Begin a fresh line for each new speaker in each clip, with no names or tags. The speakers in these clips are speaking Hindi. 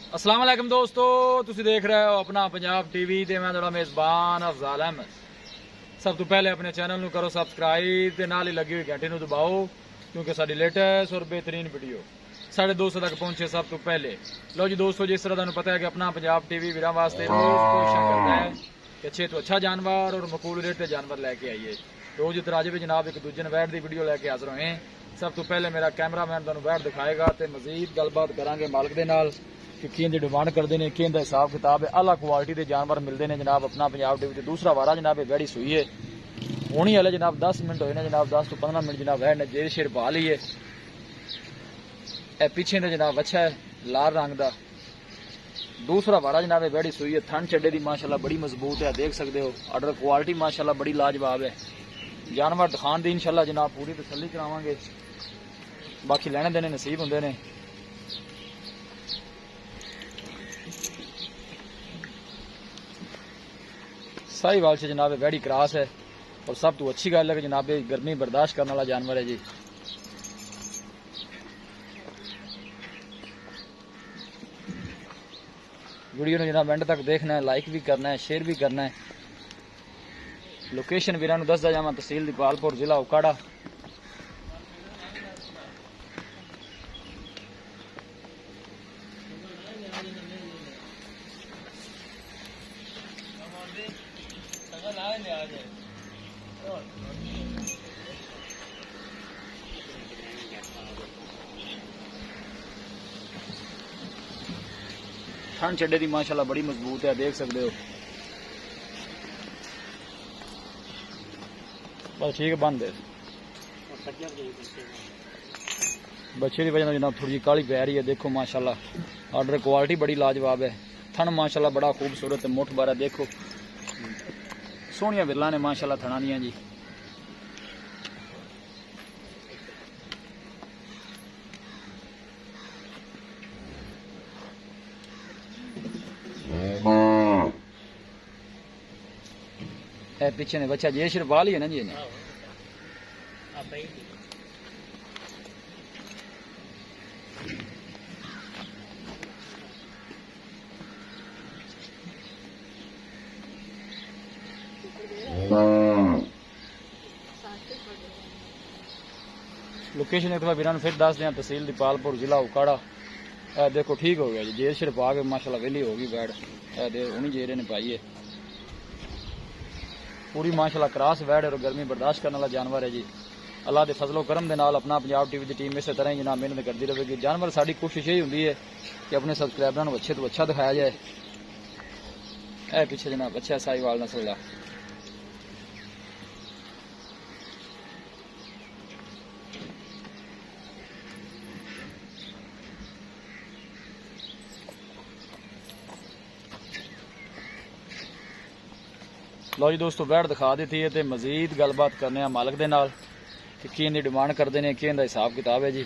अस्सलाम वालेकुम दोस्तों, तुसी देख रहे हो अपना पंजाब टीवी ते मैं थोड़ा मेज़बान अफजाल अहमद। सब तो पहले अपने चैनल नू करो सब्सक्राइब ते नाल ही लगी हुई घंटी नू दबाओ, क्योंकि साडी लेटेस्ट और बेहतरीन वीडियो 250 तक पहुंचे सब तो पहले। लो जी दोस्तों, जिस तरह तुहानू पता है कि अपना पंजाब टीवी वीरां वास्ते रोज कोशिश करता है कि अच्छे तो अच्छा जानवर और मकबूल रेट के जानवर लैके आइए। रोज इधर अज भी जनाब एक दूजे वैट की वीडियो लैके हाजिर होए। सब तो पहले मेरा कैमरामैन तुहानू वैट दिखाएगा तो मजीद गलबात करांगे मालिक दे नाल कि किं दी डिमांड करते हैं, किं दा हिसाब किताब है। अला क्वालिटी के जानवर मिलते हैं जनाब अपना पंजाब टीवी। दूसरा वारा जनाब वैड़ी सूई है होनी वाले जनाब 10 मिनट होए ने जनाब, 10 तो 15 मिनट जनाब वैट ने जेर शेर पा ली है। पीछे ने जनाब अच्छा है लाल रंग का। दूसरा वारा जनाब वैड़ी सूई है, थन चड्डे की माशाल्लाह बड़ी मजबूत है, देख सकते हो। ऑर्डर क्वालिटी माशाल्लाह बड़ी लाजवाब है। जानवर दिखाने दी इंशाल्लाह जनाब पूरी तसल्ली करावांगे, बाकी लेने देने नसीब होंगे ने। साहिवाल से जनाब वैड़ी क्रॉस है और सब तो अच्छी गल है कि जनाब गर्मी बर्दाश्त करने वाला जानवर है जी। वीडियो ने जनाब एंड तक देखना है, लाइक भी करना है, शेयर भी करना है। लोकेशन वीरां नूं दसदा जावां, तहसील दीपालपुर, जिला उकाड़ा। ठंड चड्डे की माशाल्लाह बड़ी मजबूत है, देख सकते हो। बस ठीक है, बंद है। बच्चे की वजह जनाब थोड़ी जी काली पै रही है, देखो माशाल्लाह। ऑर्डर क्वालिटी बड़ी लाजवाब है। थन माशाल्लाह बड़ा खूबसूरत है, मुठ बारा देखो, सोहनिया विरला ने माशाल्लाह थना दियां जी। पीछे ने बच्चा जे सिर्फ वाली है ना जी ने। लोकेशन एक बार वीरां फिर दस दें, तहसील दीपालपुर, जिला उकाड़ा। देखो ठीक हो गया जी, जेर सिर पा के माशाल्लाह वेली हो गई बैठ। उन्हीं जेरे ने पाई है पूरी माशाल्लाह क्रॉस वैड और गर्मी बर्दाश्त करने वाला जानवर है जी। अल्लाह के फजलो करम के नाल अपना पंजाब टीवी की टीम इस तरह ही जनाब मेहनत करती रहेगी। जानवर साड़ी कोशिश यही होंगी है कि अपने सबसक्राइबरों को अच्छे तो अच्छा दिखाया जाए। ए पीछे जनाब अच्छा साहिवाल नस्ल का। लो जी दोस्तों, वैट दिखा दी है तो मजीद गलबात करने मालिक दे नाल कि किं दी डिमांड करते हैं, किं दा हिसाब किताब है जी।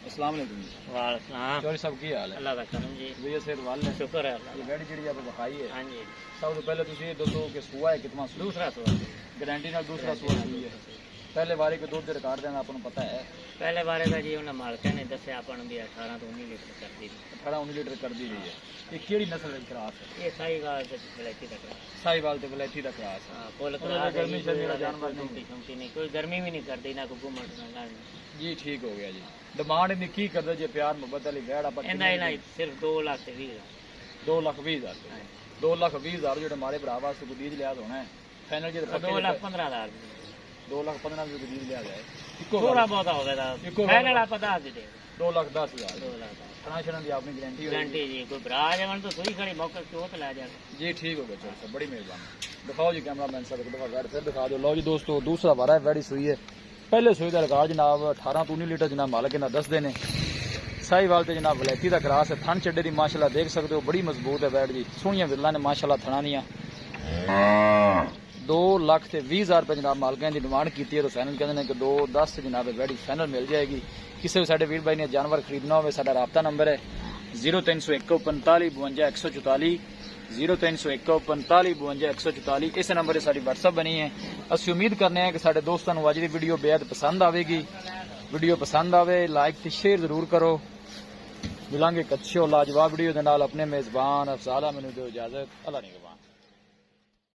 अस्सलाम वालेकुम।
वालेकुम
चौधरी साहब की हाल है?
अल्लाह का करम जी,
भैया सेहत वाल है?
शुक्र है अल्लाह
ये वैट जी आप दिखाई है।
हाँ जी,
सब तो पहले तुम ये दसो कि सूआ है कितना?
दूसरा तो
गारंटी नाल दूसरा सूआ सुई है। पहले बारी के दूध रिकॉर्ड देना आपको पता है?
पहले बारे का जी उन्हें मालक ने दसिया अपन भी 18 तो 19 लीटर कर दी।
18-19 लीटर कर दी रही है। ये केड़ी नस्ल की क्रॉस है?
ये साहिवाल से बलैती तक
साहिवाल ते वलैती दा क्रॉस है।
हां, फुल
और
क्रॉस
गर्मी शर्मी वाला जानवर
नहीं, कोई गर्मी भी नहीं करती ना कोई घुमट ना
जी। ठीक हो गया जी। डिमांड इन्नी की करदा जी? प्यार मुहब्बत वाली वैड़ आप
इना सिर्फ 2,20,000
2,20,000 2,20,000 जो हमारे भरा वास्ते को बीज लिया होना है फाइनल जी।
2,15,000
2,15,000 को बीज लिया जाए
थोड़ा बहुत हो गया फाइनल आप बता दे
2,10,000
2 लाख
खाना की आपने गारंटी
गारंटी जी। कोई भरा जवन तो सुई खड़ी मौके चोट ला जाए
जी। ठीक हो गया, चलो बड़ी मेहरबानी। दिखाओ जी कैमरा मैन साहब, दफा वैड फिर दिखा दो। लो जी दोस्तों, दूसरा वारा है वैड़ी सुई है। पहले सुई का रिकॉर्ड जनाब 18 तो 19 लीटर जनाब मालक इन्हें दसते हैं। साहिवाल ते जनाब वलैती का क्रॉस है। थन चड्डे की माशाल्लाह देख सकते हो, बड़ी मजबूत है वैट जी। सोहनिया विरला ने माशाल्लाह थना दियां। 2,20,000 रुपये जनाब मालक की डिमांड की है तो फाइनल कहते हैं कि 2,10 जनाब वैडी फाइनल मिल जाएगी। किसी भी साडे वीर भाई ने जानवर खरीदना हो, साडा राबता नंबर है 0301 45 52 144 0301 45 52 144 इस नंबर से साड़ी WhatsApp बनी है। असि उम्मीद करने हैं कि साढ़े दोस्तों को अज की वीडियो बेहद पसंद आएगी। वीडियो पसंद आवे लाइक ते शेयर जरूर करो। मिलांगे एक अच्छी और लाजवाब वीडियो के नाल। अपने मेजबान अफजाल मैनू दो इजाजत। अल्लाह निगहबान।